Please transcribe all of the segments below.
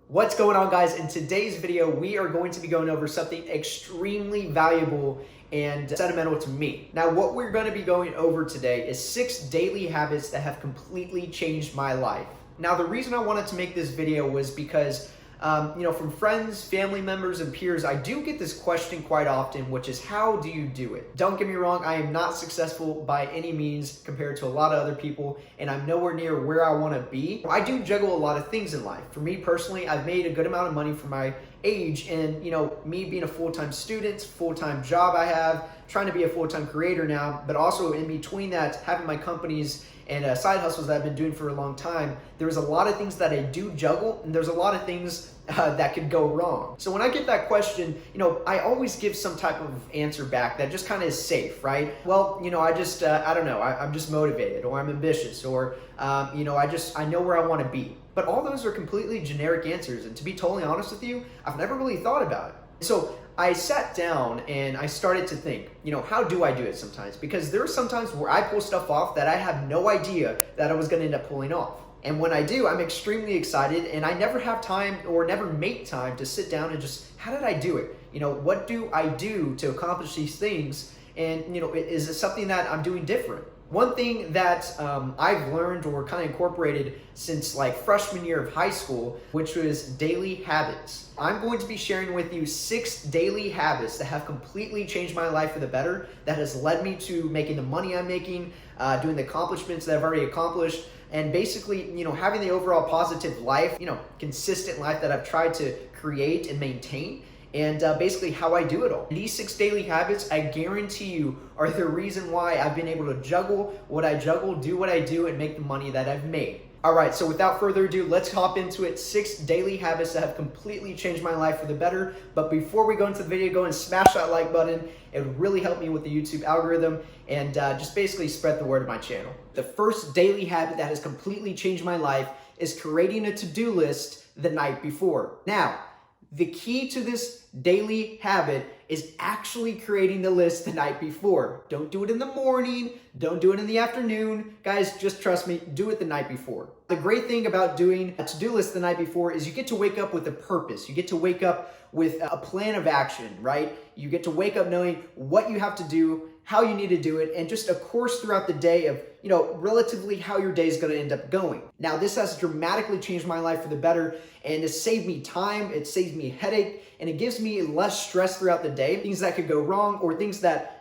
What's going on, guys? In today's video, we are going to be going over something extremely valuable and sentimental to me. Now, what we're going to be going over today is 6 daily habits that have completely changed my life. Now, the reason I wanted to make this video was because from friends, family members, and peers, I do get this question quite often, which is, how do you do it? Don't get me wrong, I am not successful by any means compared to a lot of other people, and I'm nowhere near where I want to be. I do juggle a lot of things in life. For me personally, I've made a good amount of money for my age, and me being a full-time student, full-time job I have, trying to be a full-time creator now, but also in between that, having my companies and side hustles that I've been doing for a long time, there's a lot of things that I do juggle, and there's a lot of things that could go wrong. So when I get that question, I always give some type of answer back that just kind of is safe, right? Well, I just, I don't know, I'm just motivated, or I'm ambitious, or, I know where I want to be. But all those are completely generic answers, and to be totally honest with you, I've never really thought about it. So I sat down and I started to think, how do I do it sometimes? Because there are some times where I pull stuff off that I have no idea that I was going to end up pulling off. And when I do, I'm extremely excited, and I never have time or never make time to sit down and just, how did I do it? What do I do to accomplish these things? And, is it something that I'm doing different? One thing that I've learned or kind of incorporated since like freshman year of high school, which was daily habits. I'm going to be sharing with you 6 daily habits that have completely changed my life for the better, that has led me to making the money I'm making, doing the accomplishments that I've already accomplished, and basically, having the overall positive life, consistent life that I've tried to create and maintain. And basically how I do it all. These 6 daily habits, I guarantee you, are the reason why I've been able to juggle what I juggle, do what I do, and make the money that I've made. All right, so without further ado, let's hop into it. 6 daily habits that have completely changed my life for the better. But before we go into the video, go and smash that like button. It would really help me with the YouTube algorithm, and just basically spread the word of my channel. The first daily habit that has completely changed my life is creating a to-do list the night before. Now, the key to this daily habit is actually creating the list the night before. Don't do it in the morning. Don't do it in the afternoon. Guys, just trust me, do it the night before. The great thing about doing a to-do list the night before is you get to wake up with a purpose. You get to wake up with a plan of action, right? You get to wake up knowing what you have to do, how you need to do it, and just a course throughout the day of, relatively how your day is going to end up going. Now, this has dramatically changed my life for the better, and it saved me time, it saves me a headache, and it gives me less stress throughout the day, things that could go wrong or things that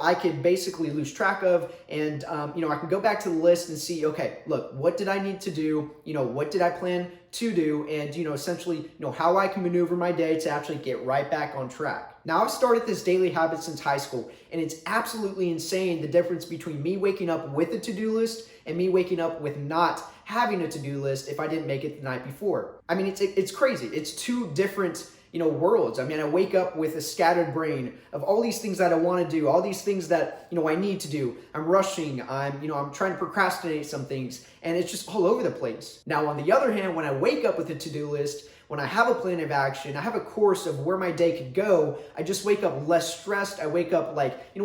I could basically lose track of, and, I can go back to the list and see, okay, look, what did I need to do? What did I plan to do? And, essentially, how I can maneuver my day to actually get right back on track. Now, I've started this daily habit since high school, and it's absolutely insane the difference between me waking up with a to-do list and me waking up with not having a to-do list if I didn't make it the night before. I mean, it's crazy. It's 2 different worlds. I mean, I wake up with a scattered brain of all these things that I want to do, all these things that, I need to do. I'm rushing, I'm trying to procrastinate some things, and it's just all over the place. Now, on the other hand, when I wake up with a to-do list, when I have a plan of action, I have a course of where my day could go, I just wake up less stressed. I wake up like,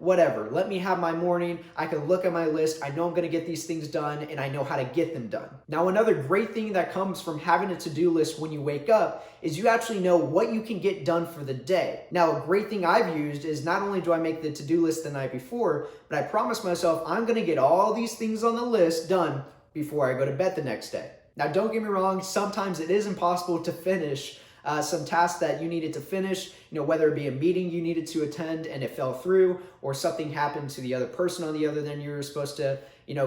whatever, let me have my morning. I can look at my list. I know I'm going to get these things done, and I know how to get them done. Now, another great thing that comes from having a to-do list when you wake up is you actually know what you can get done for the day. Now, a great thing I've used is not only do I make the to-do list the night before, but I promise myself I'm going to get all these things on the list done before I go to bed the next day. Now, don't get me wrong, sometimes it is impossible to finish some tasks that you needed to finish, whether it be a meeting you needed to attend and it fell through, or something happened to the other person on the other than you were supposed to,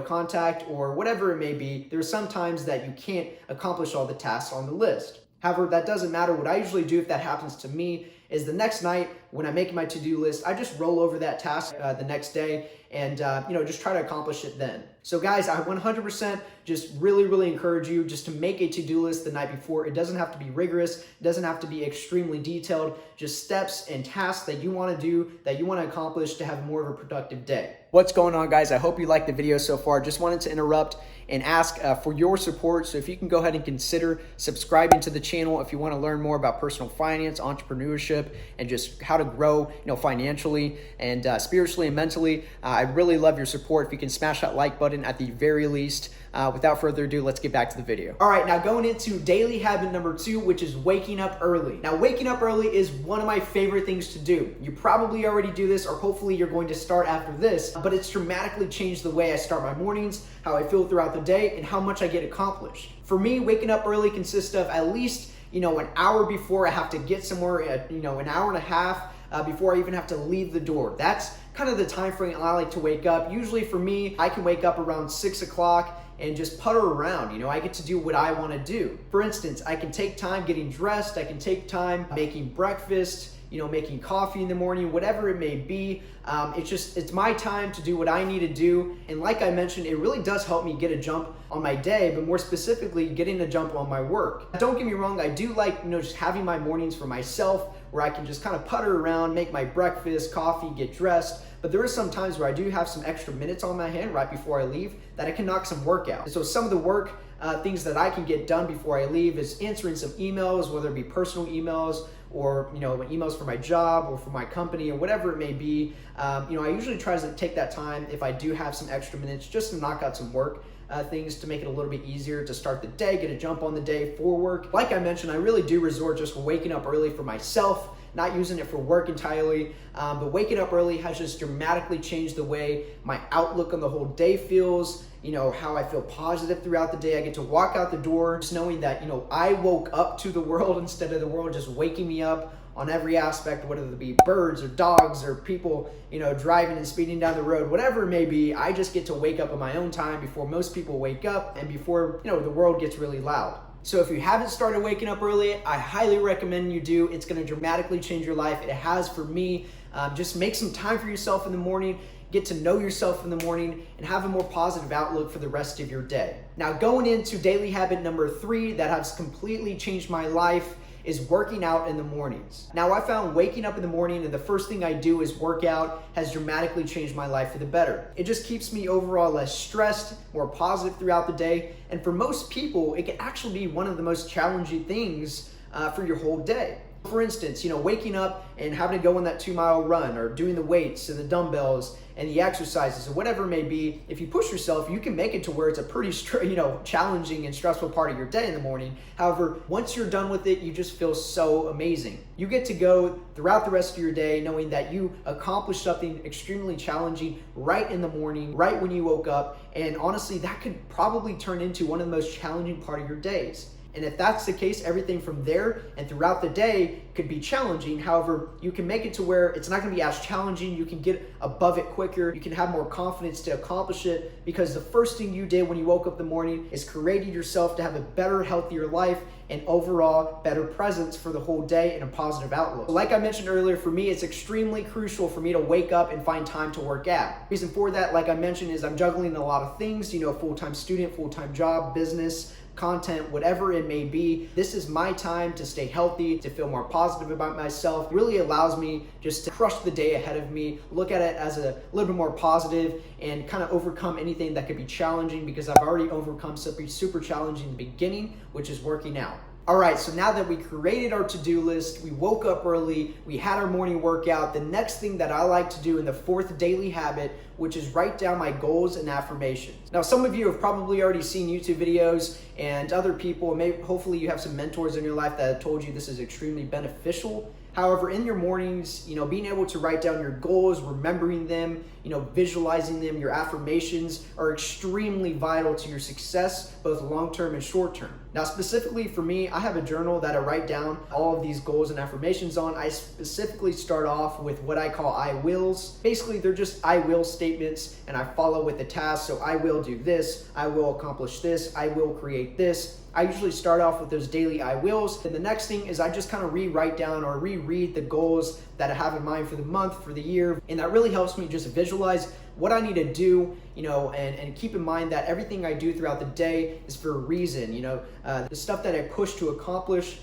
contact, or whatever it may be. There's some times that you can't accomplish all the tasks on the list. However, that doesn't matter. What I usually do if that happens to me is the next night when I'm making my to-do list, I just roll over that task the next day and, just try to accomplish it then. So guys, I 100% just really encourage you just to make a to-do list the night before. It doesn't have to be rigorous. It doesn't have to be extremely detailed. Just steps and tasks that you want to do, that you want to accomplish to have more of a productive day. What's going on, guys? I hope you liked the video so far. Just wanted to interrupt and ask for your support. So if you can go ahead and consider subscribing to the channel if you want to learn more about personal finance, entrepreneurship, and just how to to grow, financially and spiritually and mentally, I really love your support. If you can smash that like button at the very least. Without further ado, let's get back to the video. All right, now going into daily habit number 2, which is waking up early. Now, waking up early is one of my favorite things to do. You probably already do this, or hopefully you're going to start after this, but it's dramatically changed the way I start my mornings, how I feel throughout the day, and how much I get accomplished. For me, waking up early consists of at least, an hour before I have to get somewhere, an hour and a half before I even have to leave the door. That's kind of the time frame I like to wake up. Usually for me, I can wake up around 6 o'clock and just putter around. I get to do what I want to do. For instance, I can take time getting dressed. I can take time making breakfast, making coffee in the morning, whatever it may be. It's my time to do what I need to do. And like I mentioned, it really does help me get a jump on my day, but more specifically, getting a jump on my work. Don't get me wrong, I do like, just having my mornings for myself where I can just kind of putter around, make my breakfast, coffee, get dressed. But there are some times where I do have some extra minutes on my hand right before I leave that I can knock some work out. So some of the work things that I can get done before I leave is answering some emails, whether it be personal emails or emails for my job or for my company or whatever it may be. I usually try to take that time if I do have some extra minutes just to knock out some work things to make it a little bit easier to start the day, get a jump on the day for work. Like I mentioned, I really do resort just for waking up early for myself, not using it for work entirely, but waking up early has just dramatically changed the way my outlook on the whole day feels, how I feel positive throughout the day. I get to walk out the door just knowing that, I woke up to the world instead of the world just waking me up on every aspect, whether it be birds or dogs or people, driving and speeding down the road, whatever it may be. I just get to wake up on my own time before most people wake up and before, the world gets really loud. So if you haven't started waking up early, I highly recommend you do. It's going to dramatically change your life. It has for me. Just make some time for yourself in the morning, get to know yourself in the morning, and have a more positive outlook for the rest of your day. Now, going into daily habit number 3 that has completely changed my life is working out in the mornings. Now, I found waking up in the morning and the first thing I do is work out has dramatically changed my life for the better. It just keeps me overall less stressed, more positive throughout the day. And for most people, it can actually be one of the most challenging things for your whole day. For instance, waking up and having to go on that 2-mile run or doing the weights and the dumbbells and the exercises or whatever it may be, if you push yourself, you can make it to where it's a pretty challenging and stressful part of your day in the morning. However, once you're done with it, you just feel so amazing. You get to go throughout the rest of your day knowing that you accomplished something extremely challenging right in the morning, right when you woke up. And honestly, that could probably turn into one of the most challenging part of your days. And if that's the case, everything from there and throughout the day could be challenging. However, you can make it to where it's not going to be as challenging. You can get above it quicker. You can have more confidence to accomplish it because the first thing you did when you woke up in the morning is created yourself to have a better, healthier life and overall better presence for the whole day and a positive outlook. Like I mentioned earlier, for me, it's extremely crucial for me to wake up and find time to work out. Reason for that, like I mentioned, is I'm juggling a lot of things, full-time student, full-time job, business, content, whatever it may be. This is my time to stay healthy, to feel more positive about myself. It really allows me just to crush the day ahead of me, look at it as a little bit more positive and kind of overcome anything that could be challenging because I've already overcome something super challenging in the beginning, which is working out. All right, so now that we created our to-do list, we woke up early, we had our morning workout, the next thing that I like to do in the 4th daily habit, which is write down my goals and affirmations. Now, some of you have probably already seen YouTube videos and other people, hopefully you have some mentors in your life that have told you this is extremely beneficial. However, in your mornings, being able to write down your goals, remembering them, visualizing them, your affirmations are extremely vital to your success, both long-term and short-term. Now, specifically for me, I have a journal that I write down all of these goals and affirmations on. I specifically start off with what I call I wills. Basically, they're just I will statements, and I follow with the task. So I will do this, I will accomplish this, I will create this. I usually start off with those daily I wills. And the next thing is I just kind of rewrite down or reread the goals that I have in mind for the month, for the year. And that really helps me just visualize what I need to do, and keep in mind that everything I do throughout the day is for a reason. The stuff that I push to accomplish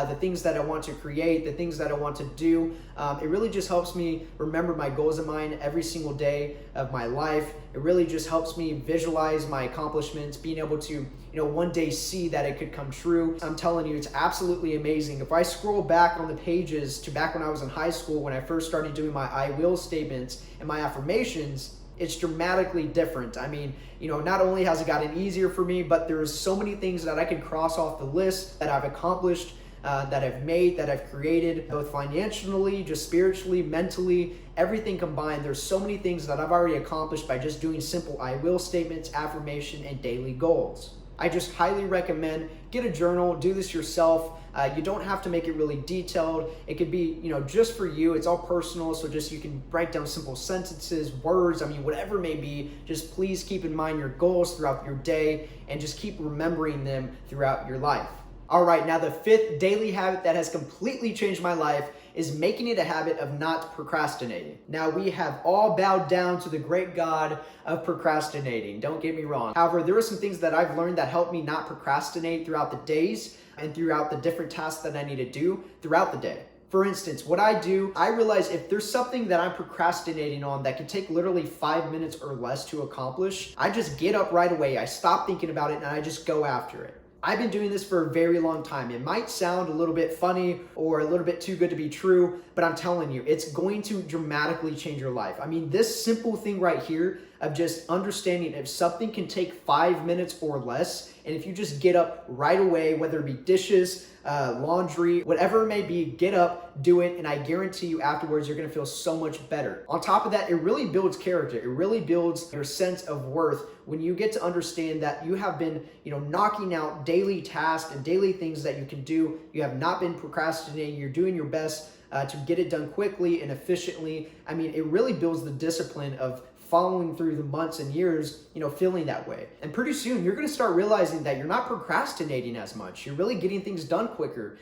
the things that I want to create, the things that I want to do. It really just helps me remember my goals in mind every single day of my life. It really just helps me visualize my accomplishments, being able to, one day see that it could come true. I'm telling you, it's absolutely amazing. If I scroll back on the pages to back when I was in high school, when I first started doing my I will statements and my affirmations, it's dramatically different. I mean, not only has it gotten easier for me, but there's so many things that I can cross off the list that I've accomplished, that I've made, that I've created, both financially, just spiritually, mentally, everything combined. There's so many things that I've already accomplished by just doing simple I will statements, affirmation, and daily goals. I just highly recommend get a journal, do this yourself. You don't have to make it really detailed. It could be, just for you. It's all personal. So just you can write down simple sentences, words, whatever it may be. Just please keep in mind your goals throughout your day and just keep remembering them throughout your life. All right, now the fifth daily habit that has completely changed my life is making it a habit of not procrastinating. Now, we have all bowed down to the great God of procrastinating. Don't get me wrong. However, there are some things that I've learned that help me not procrastinate throughout the days and throughout the different tasks that I need to do throughout the day. For instance, what I do, I realize if there's something that I'm procrastinating on that can take literally 5 minutes or less to accomplish, I just get up right away. I stop thinking about it and I just go after it. I've been doing this for a very long time. It might sound a little bit funny or a little bit too good to be true, but I'm telling you, it's going to dramatically change your life. This simple thing right here of just understanding if something can take 5 minutes or less, and if you just get up right away, whether it be dishes, laundry, whatever it may be, get up, do it, and I guarantee you afterwards you're gonna feel so much better. On top of that, it really builds character. It really builds your sense of worth when you get to understand that you have been, knocking out daily tasks and daily things that you can do. You have not been procrastinating. You're doing your best to get it done quickly and efficiently. It really builds the discipline of following through the months and years, feeling that way. And pretty soon you're gonna start realizing that you're not procrastinating as much. You're really getting things done quicker.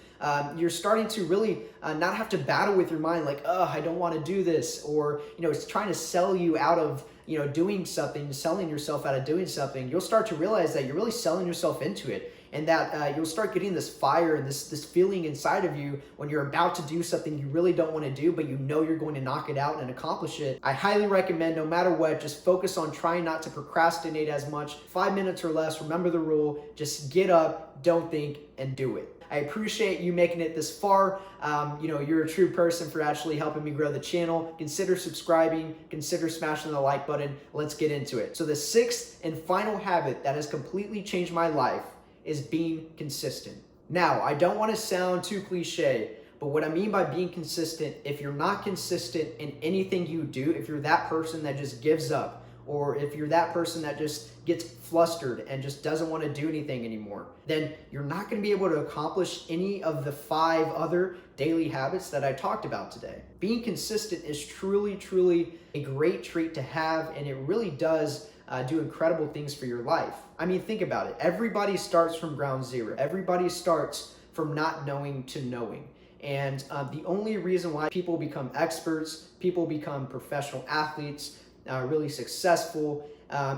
You're starting to really not have to battle with your mind like, oh, I don't wanna do this. Or, it's trying to sell you out of, doing something, selling yourself out of doing something. You'll start to realize that you're really selling yourself into it. And that you'll start getting this fire and this feeling inside of you when you're about to do something you really don't want to do, but you're going to knock it out and accomplish it. I highly recommend, no matter what, just focus on trying not to procrastinate as much. 5 minutes or less, remember the rule, just get up, don't think, and do it. I appreciate you making it this far. You're a true person for actually helping me grow the channel. Consider subscribing, consider smashing the like button. Let's get into it. So the sixth and final habit that has completely changed my life is being consistent. Now, I don't want to sound too cliche, but what I mean by being consistent, if you're not consistent in anything you do, if you're that person that just gives up, or if you're that person that just gets flustered and just doesn't want to do anything anymore, then you're not going to be able to accomplish any of the 5 other daily habits that I talked about today. Being consistent is truly, truly a great trait to have, and it really does do incredible things for your life. Think about it. Everybody starts from ground zero. Everybody starts from not knowing to knowing. And the only reason why people become experts, people become professional athletes, really successful,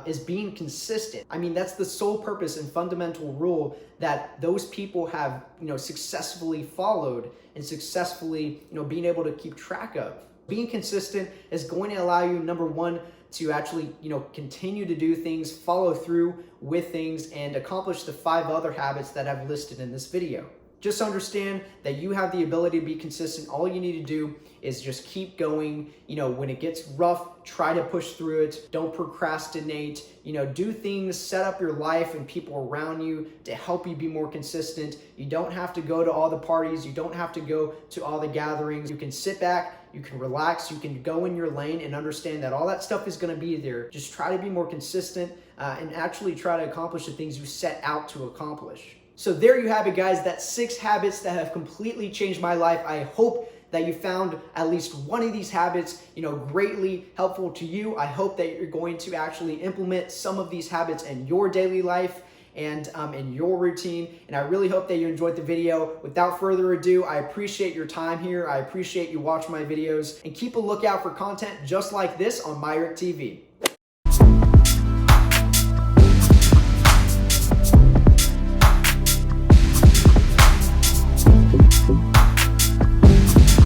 is being consistent. That's the sole purpose and fundamental rule that those people have, successfully followed and successfully, being able to keep track of. Being consistent is going to allow you, number one, to actually, continue to do things, follow through with things, and accomplish the 5 other habits that I've listed in this video. Just understand that you have the ability to be consistent. All you need to do is just keep going. When it gets rough, try to push through it. Don't procrastinate. Do things, set up your life and people around you to help you be more consistent. You don't have to go to all the parties. You don't have to go to all the gatherings. You can sit back, you can relax, you can go in your lane and understand that all that stuff is going to be there. Just try to be more consistent and actually try to accomplish the things you set out to accomplish. So there you have it, guys. That's 6 habits that have completely changed my life. I hope that you found at least one of these habits, greatly helpful to you. I hope that you're going to actually implement some of these habits in your daily life and in your routine. And I really hope that you enjoyed the video. Without further ado, I appreciate your time here. I appreciate you watching my videos, and keep a lookout for content just like this on MyrickTV.